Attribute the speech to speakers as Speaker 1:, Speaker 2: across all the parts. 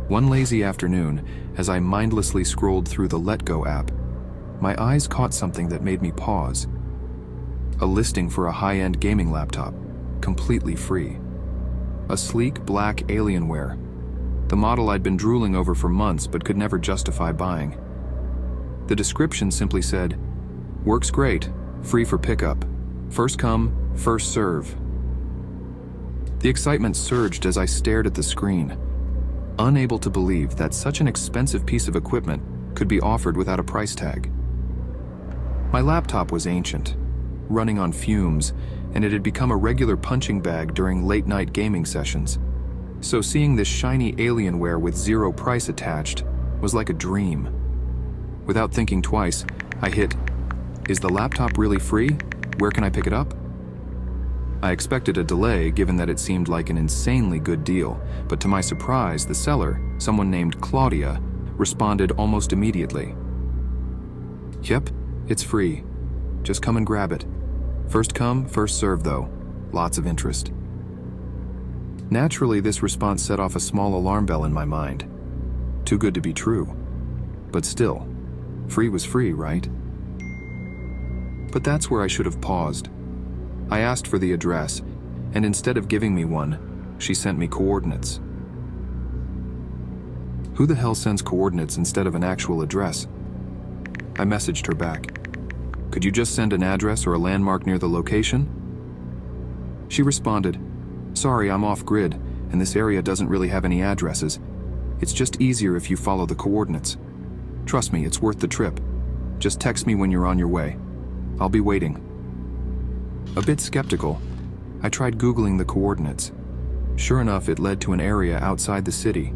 Speaker 1: One lazy afternoon, as I mindlessly scrolled through the Letgo app, my eyes caught something that made me pause. A listing for a high-end gaming laptop, completely free. A sleek black Alienware, the model I'd been drooling over for months but could never justify buying. The description simply said, "Works great, free for pickup. First come, first serve." The excitement surged as I stared at the screen, unable to believe that such an expensive piece of equipment could be offered without a price tag. My laptop was ancient, running on fumes, and it had become a regular punching bag during late-night gaming sessions. So seeing this shiny Alienware with zero price attached was like a dream. Without thinking twice, I hit, "Is the laptop really free? Where can I pick it up?" I expected a delay given that it seemed like an insanely good deal, but to my surprise, the seller, someone named Claudia, responded almost immediately. "Yep, it's free. Just come and grab it. First come, first serve though. Lots of interest." Naturally, this response set off a small alarm bell in my mind. Too good to be true. But still, free was free, right? But that's where I should have paused. I asked for the address, and instead of giving me one, she sent me coordinates. Who the hell sends coordinates instead of an actual address? I messaged her back. "Could you just send an address or a landmark near the location?" She responded, "Sorry, I'm off-grid, and this area doesn't really have any addresses. It's just easier if you follow the coordinates. Trust me, it's worth the trip. Just text me when you're on your way. I'll be waiting." A bit skeptical, I tried Googling the coordinates. Sure enough, it led to an area outside the city,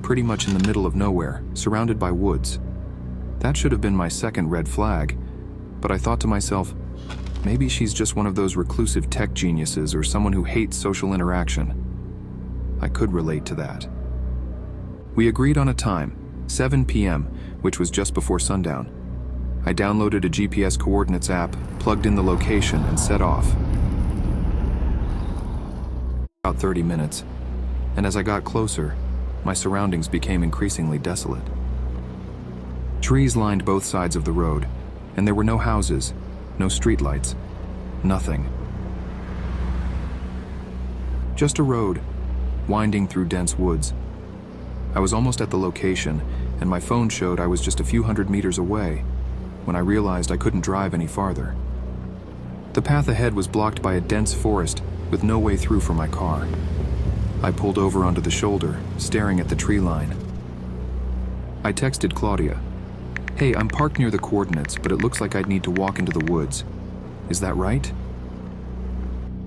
Speaker 1: pretty much in the middle of nowhere, surrounded by woods. That should have been my second red flag, but I thought to myself, maybe she's just one of those reclusive tech geniuses or someone who hates social interaction. I could relate to that. We agreed on a time, 7 p.m., which was just before sundown. I downloaded a GPS coordinates app, plugged in the location, and set off. About 30 minutes, and as I got closer, my surroundings became increasingly desolate. Trees lined both sides of the road, and there were no houses, no streetlights, nothing. Just a road, winding through dense woods. I was almost at the location, and my phone showed I was just a few hundred meters away, when I realized I couldn't drive any farther. The path ahead was blocked by a dense forest with no way through for my car. I pulled over onto the shoulder, staring at the tree line. I texted Claudia, "Hey, I'm parked near the coordinates, but it looks like I'd need to walk into the woods. Is that right?"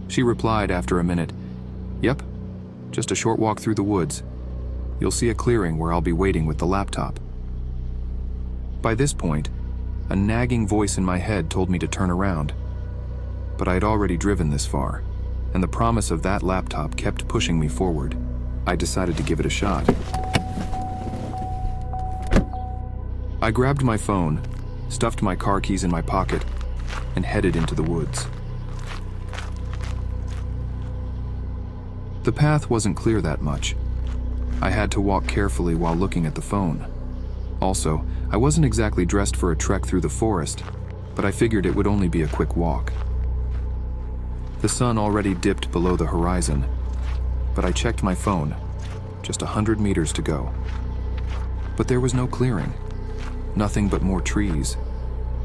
Speaker 1: She replied after a minute, "Yep, just a short walk through the woods. You'll see a clearing where I'll be waiting with the laptop." By this point, a nagging voice in my head told me to turn around. But I had already driven this far, and the promise of that laptop kept pushing me forward. I decided to give it a shot. I grabbed my phone, stuffed my car keys in my pocket, and headed into the woods. The path wasn't clear that much. I had to walk carefully while looking at the phone. Also, I wasn't exactly dressed for a trek through the forest, but I figured it would only be a quick walk. The sun already dipped below the horizon, but I checked my phone. Just 100 meters to go. But there was no clearing. Nothing but more trees.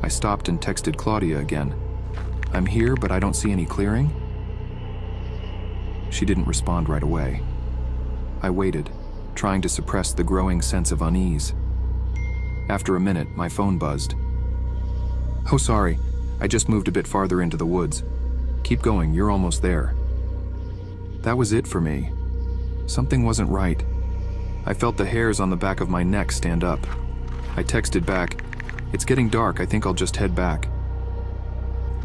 Speaker 1: I stopped and texted Claudia again. "I'm here, but I don't see any clearing." She didn't respond right away. I waited, trying to suppress the growing sense of unease. After a minute, my phone buzzed. "Oh, sorry, I just moved a bit farther into the woods. Keep going, you're almost there." That was it for me. Something wasn't right. I felt the hairs on the back of my neck stand up. I texted back, "It's getting dark, I think I'll just head back."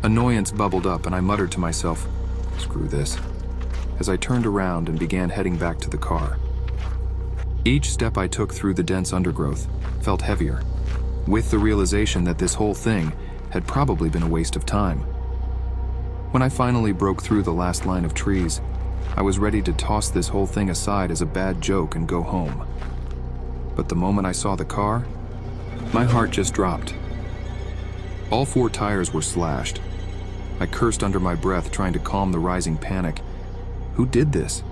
Speaker 1: Annoyance bubbled up and I muttered to myself, "Screw this," as I turned around and began heading back to the car. Each step I took through the dense undergrowth felt heavier, with the realization that this whole thing had probably been a waste of time. When I finally broke through the last line of trees, I was ready to toss this whole thing aside as a bad joke and go home. But the moment I saw the car, my heart just dropped. All 4 tires were slashed. I cursed under my breath, trying to calm the rising panic. Who did this?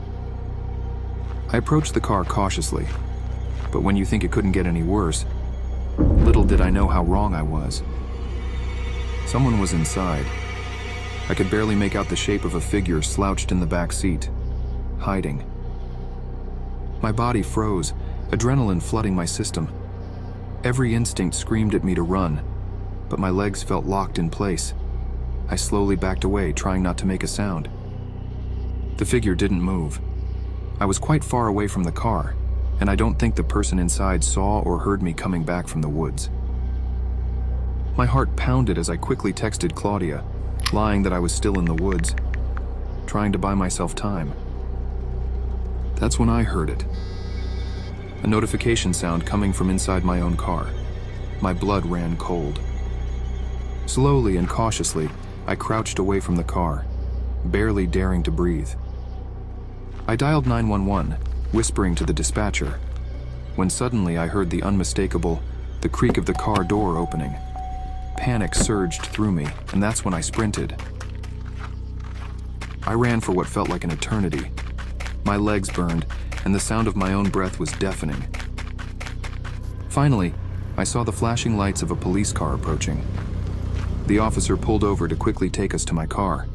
Speaker 1: I approached the car cautiously, but when you think it couldn't get any worse, little did I know how wrong I was. Someone was inside. I could barely make out the shape of a figure slouched in the back seat, hiding. My body froze, adrenaline flooding my system. Every instinct screamed at me to run, but my legs felt locked in place. I slowly backed away, trying not to make a sound. The figure didn't move. I was quite far away from the car, and I don't think the person inside saw or heard me coming back from the woods. My heart pounded as I quickly texted Claudia, lying that I was still in the woods, trying to buy myself time. That's when I heard it. A notification sound coming from inside my own car. My blood ran cold. Slowly and cautiously, I crouched away from the car, barely daring to breathe. I dialed 911, whispering to the dispatcher, when suddenly I heard the unmistakable, the creak of the car door opening. Panic surged through me, and that's when I sprinted. I ran for what felt like an eternity. My legs burned, and the sound of my own breath was deafening. Finally, I saw the flashing lights of a police car approaching. The officer pulled over to quickly take us to my car.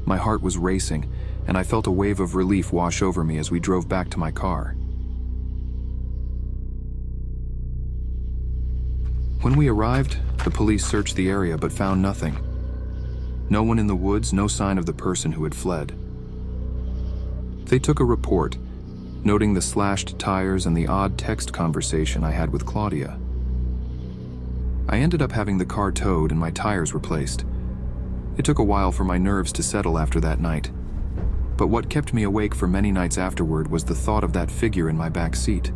Speaker 1: My heart was racing, and I felt a wave of relief wash over me as we drove back to my car. When we arrived, the police searched the area but found nothing. No one in the woods, no sign of the person who had fled. They took a report, noting the slashed tires and the odd text conversation I had with Claudia. I ended up having the car towed and my tires replaced. It took a while for my nerves to settle after that night. But what kept me awake for many nights afterward was the thought of that figure in my back seat.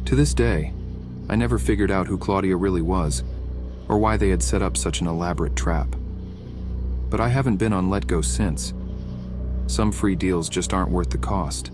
Speaker 1: To this day, I never figured out who Claudia really was, or why they had set up such an elaborate trap. But I haven't been on Let Go since. Some free deals just aren't worth the cost.